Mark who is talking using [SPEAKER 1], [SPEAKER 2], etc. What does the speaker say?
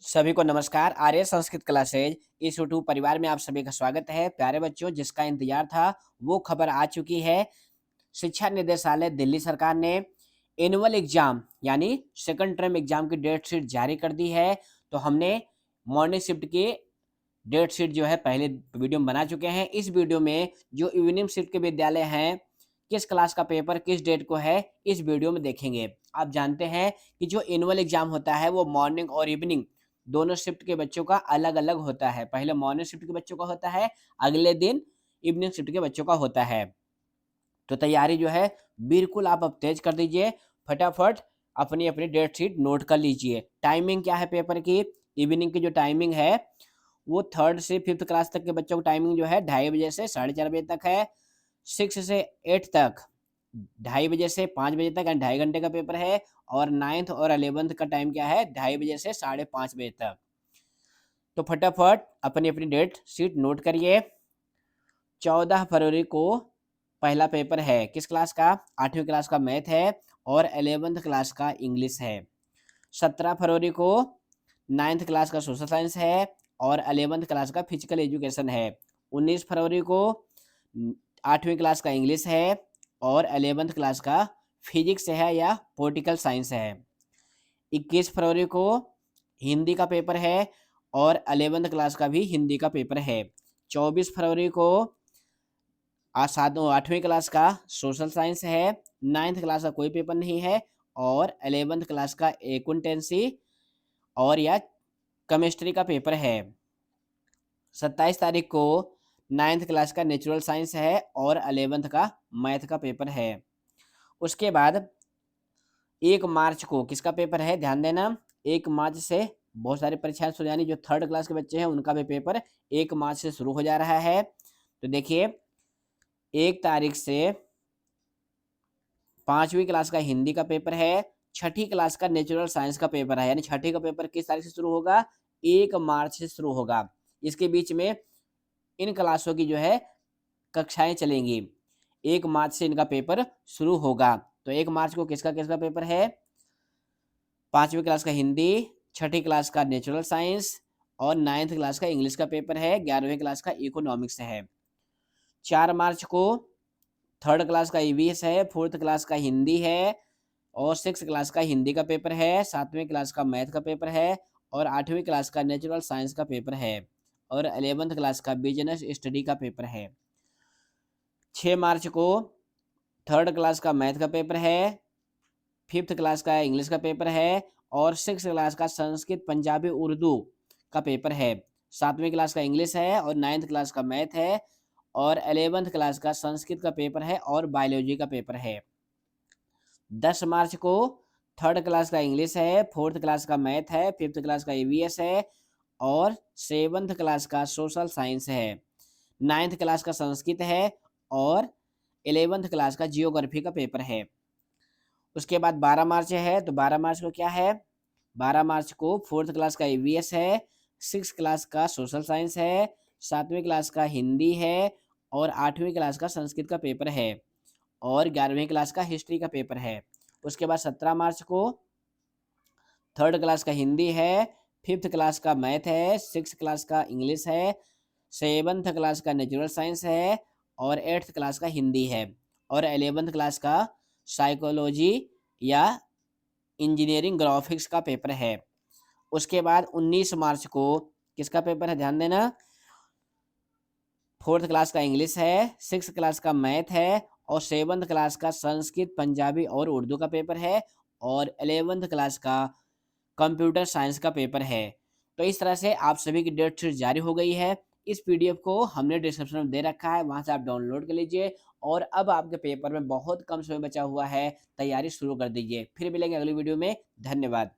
[SPEAKER 1] सभी को नमस्कार। आर्य संस्कृत क्लासेज इस यूट्यूब परिवार में आप सभी का स्वागत है। प्यारे बच्चों, जिसका इंतजार था वो खबर आ चुकी है। शिक्षा निदेशालय दिल्ली सरकार ने एनुअल एग्जाम यानी सेकंड टर्म एग्जाम की डेट शीट जारी कर दी है। तो हमने मॉर्निंग शिफ्ट की डेट शीट जो है पहले वीडियो में बना चुके हैं। इस वीडियो में जो इवनिंग शिफ्ट के विद्यालय हैं, किस क्लास का पेपर किस डेट को है, इस वीडियो में देखेंगे। आप जानते हैं कि जो एनुअल एग्जाम होता है वो मॉर्निंग और इवनिंग दोनों शिफ्ट के बच्चों का अलग अलग होता है। पहले मॉर्निंग शिफ्ट के बच्चों का होता है, अगले दिन इवनिंग शिफ्ट के बच्चों का होता है। तो तैयारी जो है बिल्कुल आप अब तेज कर दीजिए। फटाफट अपनी अपनी डेट शीट नोट कर लीजिए। टाइमिंग क्या है पेपर की? इवनिंग की जो टाइमिंग है वो थर्ड से फिफ्थ क्लास तक के बच्चों की टाइमिंग जो है 2:30 बजे से 4:30 बजे तक है। 6 से 8 तक 2:30 बजे से 5 बजे तक यानी 2.5 घंटे का पेपर है। और 9th और 11th का टाइम क्या है? 2:30 बजे से 5:30 बजे तक। तो फटाफट अपनी अपनी डेट शीट नोट करिए। 14 फरवरी को पहला पेपर है। किस क्लास का? 8वीं क्लास का मैथ है और 11th क्लास का इंग्लिश है। 17 फरवरी को 9th क्लास का सोशल साइंस है और 11th क्लास का फिजिकल एजुकेशन है। 19 फरवरी को 8वीं क्लास का इंग्लिश है और 11th क्लास का फिजिक्स है या पॉलिटिकल साइंस है। 21 फरवरी को हिंदी का पेपर है और 11th क्लास का भी हिंदी का पेपर है। 24 फरवरी को 8वीं क्लास का सोशल साइंस है। 9th क्लास का कोई पेपर नहीं है और 11th क्लास का अकाउंटेंसी और या केमिस्ट्री का पेपर है। 27 तारीख को 9th क्लास का नेचुरल साइंस है और 11th का मैथ का पेपर है। उसके बाद 1 मार्च को किसका पेपर है? ध्यान देना, 1 मार्च से बहुत सारी परीक्षाएं शुरू, यानी जो थर्ड क्लास के बच्चे हैं उनका भी पेपर 1 मार्च से शुरू हो जा रहा है। तो देखिए, 1 तारीख से 5वीं क्लास का हिंदी का पेपर है। 6ठी क्लास का नेचुरल साइंस का पेपर है, यानी 6ठी का पेपर किस तारीख से शुरू होगा? 1 मार्च से शुरू होगा। इसके बीच में इन क्लासों की जो है कक्षाएं चलेंगी। 1 मार्च से इनका पेपर शुरू होगा। तो 1 मार्च को किसका किसका पेपर है? 5वीं क्लास का हिंदी, 6ठी क्लास का नेचुरल साइंस और 9th क्लास का इंग्लिश का पेपर है। 11वीं क्लास का इकोनॉमिक्स है। 4 मार्च को थर्ड क्लास का ईवीएस है, 4th क्लास का हिंदी है और 6th क्लास का हिंदी का पेपर है। 7वीं क्लास का मैथ का पेपर है और 8वीं क्लास का नेचुरल साइंस का पेपर है और 11th क्लास का बिजनेस स्टडी का पेपर है। 6 मार्च को थर्ड क्लास का मैथ का पेपर है, 5th क्लास का इंग्लिश का पेपर है और 6th क्लास का संस्कृत पंजाबी उर्दू का पेपर है। 7वीं क्लास का इंग्लिश है और 9th क्लास का मैथ है और 11th क्लास का संस्कृत का पेपर है और बायोलॉजी का पेपर है। 10 मार्च को थर्ड क्लास का इंग्लिश है, 4th क्लास का मैथ है, 5th क्लास का ईवीएस है और 7th क्लास का सोशल साइंस है। 9th क्लास का संस्कृत है और 11th क्लास का जियोग्राफी का पेपर है। उसके बाद 12 मार्च है, तो 12 मार्च को क्या है? 12 मार्च को 4th क्लास का ईवीएस है, 6th क्लास का सोशल साइंस है, 7वीं क्लास का हिंदी है और 8वीं क्लास का संस्कृत का पेपर है और 11वीं क्लास का हिस्ट्री का पेपर है। उसके बाद 17 मार्च को थर्ड क्लास का हिंदी है, 5th क्लास का मैथ है, 6th क्लास का इंग्लिश है, 7th क्लास का नेचुरल साइंस है और 8th क्लास का हिंदी है और 11th क्लास का साइकोलॉजी या इंजीनियरिंग ग्राफिक्स का पेपर है। उसके बाद 19 मार्च को किसका पेपर है? ध्यान देना, 4th क्लास का इंग्लिश है, 6th क्लास का मैथ है और 7th क्लास का संस्कृत पंजाबी और उर्दू का पेपर है और 11th क्लास का कंप्यूटर साइंस का पेपर है। तो इस तरह से आप सभी की डेट शीट जारी हो गई है। इस पीडीएफ को हमने डिस्क्रिप्शन में दे रखा है, वहां से आप डाउनलोड कर लीजिए और अब आपके पेपर में बहुत कम समय बचा हुआ है, तैयारी शुरू कर दीजिए। फिर मिलेंगे अगली वीडियो में। धन्यवाद।